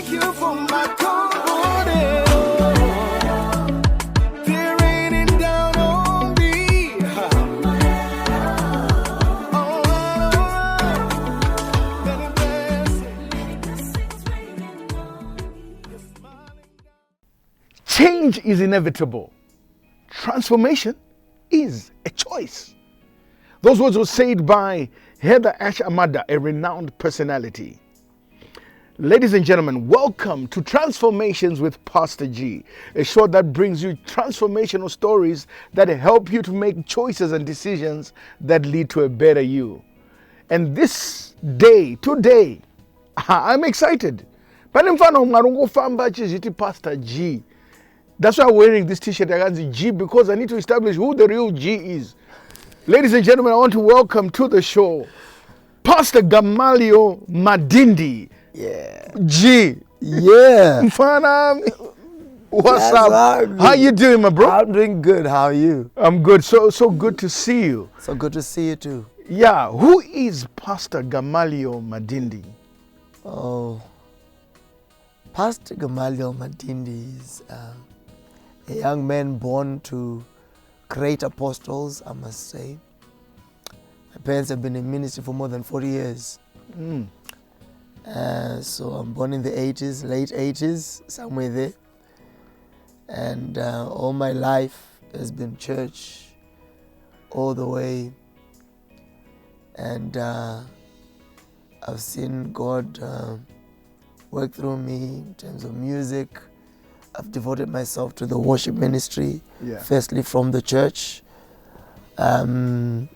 thank you for my comfort. They're raining down on me. Change is inevitable. Transformation is a choice. Those words were said by Heather Ash Amada, a renowned personality. Ladies and gentlemen, welcome to Transformations with Pastor G, a show that brings you transformational stories that help you to make choices and decisions that lead to a better you. And this day, today, I'm excited. Pastor G. That's why I'm wearing this t-shirt against G, because I need to establish who the real G is. Ladies and gentlemen, I want to welcome to the show Pastor Gamalial Madindi. Yeah. G. Yeah. Mfana, what's up? How you doing, my bro? I'm doing good. How are you? I'm good. So good to see you. So good to see you too. Yeah. Who is Pastor Gamalial Madindi? Oh, Pastor Gamalial Madindi is a young man born to great apostles, I must say. My parents have been in ministry for more than 40 years. So I'm born in the 80s, late 80s, somewhere there. And all my life has been church all the way. And I've seen God work through me in terms of music. I've devoted myself to the worship ministry, firstly from the church. I'm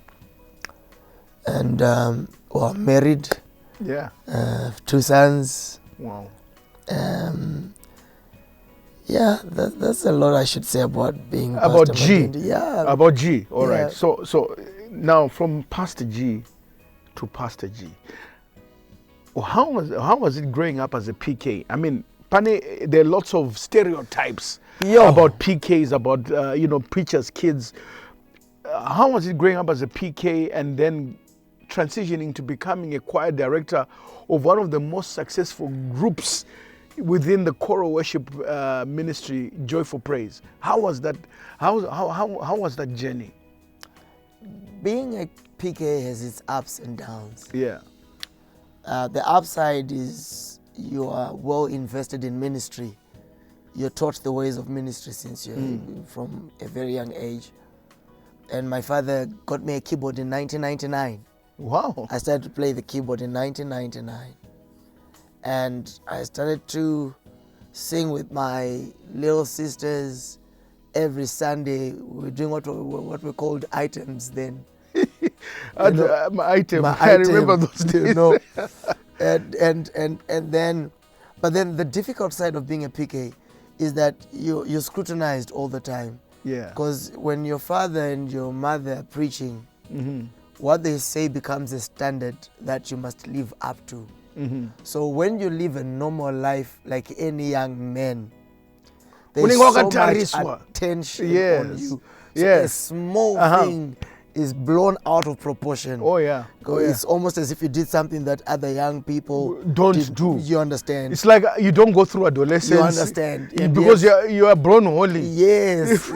married. Yeah. 2 sons. Wow. Yeah, that's a lot I should say about being about Pastor G. Madindi. Yeah. About G. All Yeah. right. So now from Pastor G to Pastor G. How was it growing up as a PK? I mean, Pane, there are lots of stereotypes about PKs, about preachers' kids. How was it growing up as a PK and then transitioning to becoming a choir director of one of the most successful groups within the choral worship ministry, Joyful Praise? How was that? How was that journey? Being a PK has its ups and downs. Yeah. The upside is you are well invested in ministry. You're taught the ways of ministry since you're from a very young age. And my father got me a keyboard in 1999. Wow. I started to play the keyboard in 1999. And I started to sing with my little sisters every Sunday. We were doing what we called items then. My item. I remember those days. You know. But then the difficult side of being a PK is that you're scrutinized all the time. Yeah. Because when your father and your mother are preaching, what they say becomes a standard that you must live up to. So when you live a normal life like any young man, there's so much attention on you. So a small thing is blown out of proportion. Oh yeah. It's almost as if you did something that other young people don't do. You understand? It's like you don't go through adolescence. You understand? Because you are born holy. Yes.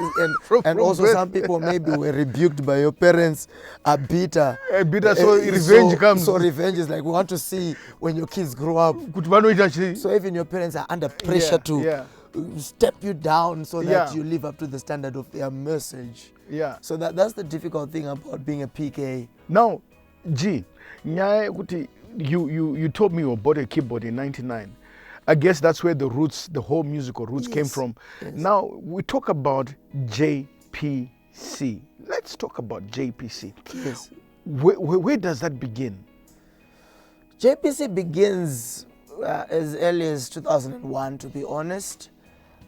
and also some people maybe were rebuked by your parents, are bitter. So revenge comes. So revenge is like, we want to see when your kids grow up. So even your parents are under pressure to step you down so that you live up to the standard of their message. Yeah. So that's the difficult thing about being a PK. Now, G, you told me you bought a keyboard in 99. I guess that's where the roots, the whole musical roots came from. Yes. Now, we talk about JPC. Let's talk about JPC. Yes. Where does that begin? JPC begins as early as 2001, to be honest.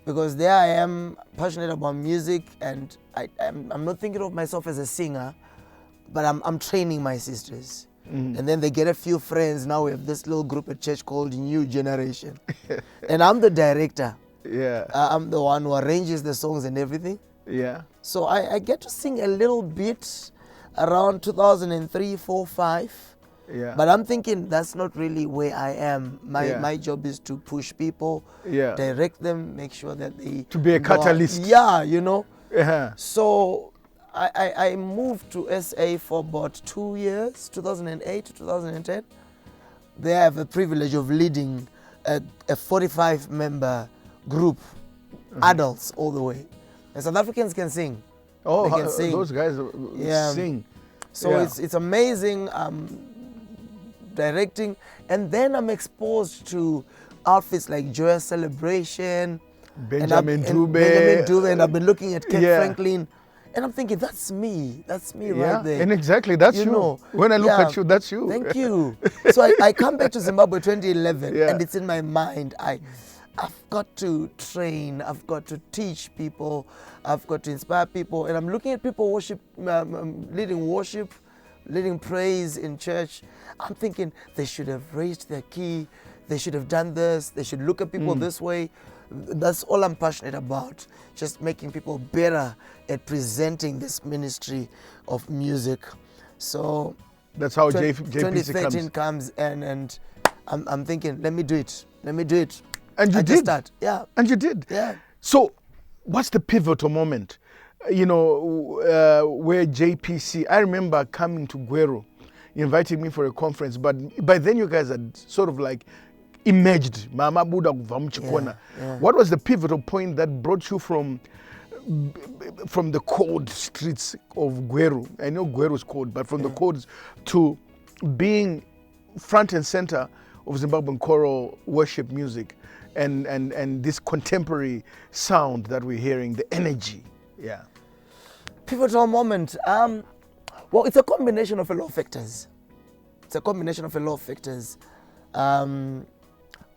Because there I am, passionate about music, and I'm not thinking of myself as a singer, but I'm training my sisters. And then they get a few friends. Now we have this little group at church called New Generation. And I'm the director. Yeah. I'm the one who arranges the songs and everything. Yeah. So I get to sing a little bit around 2003, 4, 5. Yeah. But I'm thinking that's not really where I am. Yeah. My job is to push people, Yeah. direct them, make sure that they To be a go out. catalyst. Yeah, you know. Uh-huh. So I moved to SA for about 2 years, 2008 to 2010. There I have the privilege of leading a 45-member group, adults all the way. And South Africans can sing. Oh, They can sing. those guys Yeah. sing. So Yeah. it's amazing directing. And then I'm exposed to outfits like Joyous Celebration, Benjamin Dube. Benjamin Dube, and I've been looking at Ken Yeah. Franklin, and I'm thinking, that's me Yeah, right there. and exactly, that's You you. know, When I look yeah. at you, that's you. Thank you. So I come back to Zimbabwe 2011, Yeah. and it's in my mind. I've got to train, I've got to teach people, I've got to inspire people, and I'm looking at people leading praise in church. I'm thinking they should have raised their key, they should have done this, they should look at people this way. That's all I'm passionate about, just making people better at presenting this ministry of music. So That's how JPC 2013 comes. comes and I'm thinking, let me do it. And you I did. just start. Yeah. And you did. Yeah. So, what's the pivotal moment? You know, where JPC, I remember coming to Guero, inviting me for a conference, but by then you guys had sort of like emerged. Mama Buddha Vamchikona. Yeah. What was the pivotal point that brought you from the cold streets of Guero? I know Guero is cold, but from the cold to being front and center of Zimbabwean choral worship music and this contemporary sound that we're hearing, the energy. Yeah. Pivotal moment. Well, it's a combination of a lot of factors.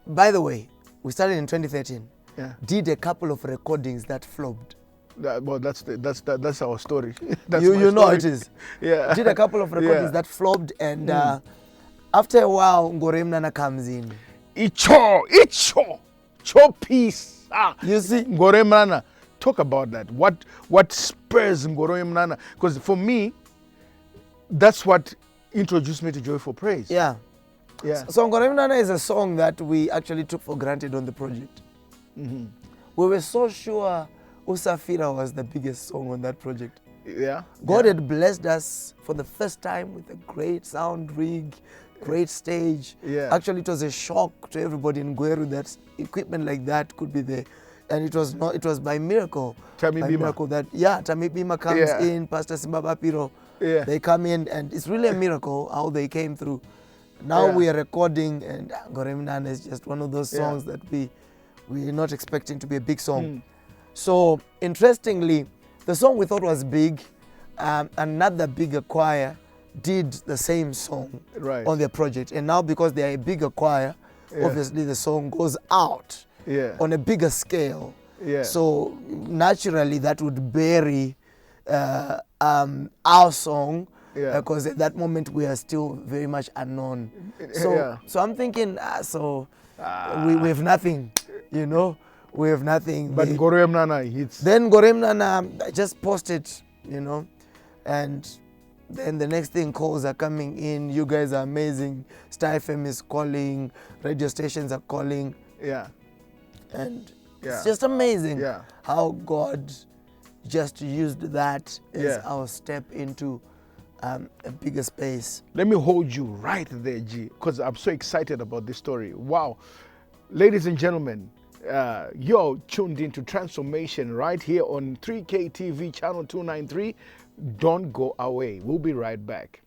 By the way, we started in 2013. Yeah. Did a couple of recordings that flopped. Well, that's our story. That's You my know story. it is. Yeah. Did a couple of recordings Yeah. that flopped, and after a while, Ngoremnana comes in. Icho peace. You see? Ngoremnana. Talk about that. What spurs Ngoremnana? Because for me, that's what introduced me to Joyful Praise. Yeah. Yeah. So Ngoremnana is a song that we actually took for granted on the project. Mm-hmm. We were so sure Usafira was the biggest song on that project. Yeah. God yeah. had blessed us for the first time with a great sound rig, great stage. Yeah. Actually, it was a shock to everybody in Gweru that equipment like that could be there. And it was not. It was by miracle. Tami by Bima. miracle that Tami Bima comes Yeah. in, Pastor Simbaba Piro. Yeah. They come in, and it's really a miracle how they came through. Now Yeah. we are recording, and Ngoremnana is just one of those songs Yeah. that we're not expecting to be a big song. Mm. So interestingly, the song we thought was big, another bigger choir did the same song Right. on their project, and now because they are a bigger choir, Yeah. obviously the song goes out Yeah. on a bigger scale. Yeah. So naturally that would bury our song, Yeah. because at that moment we are still very much unknown. So Yeah. so I'm thinking, we have nothing, we have nothing. But Ngoremnana hits. Then Ngoremnana, I just posted, and then the next thing, calls are coming in. You guys are amazing. Star FM is calling, radio stations are calling, Yeah. and Yeah. it's just amazing Yeah. how God just used that as Yeah. our step into a bigger space. Let me hold you right there, G, because I'm so excited about this story. Wow. Ladies and gentlemen, you're tuned into Transformation right here on 3K TV channel 293. Don't go away. We'll be right back.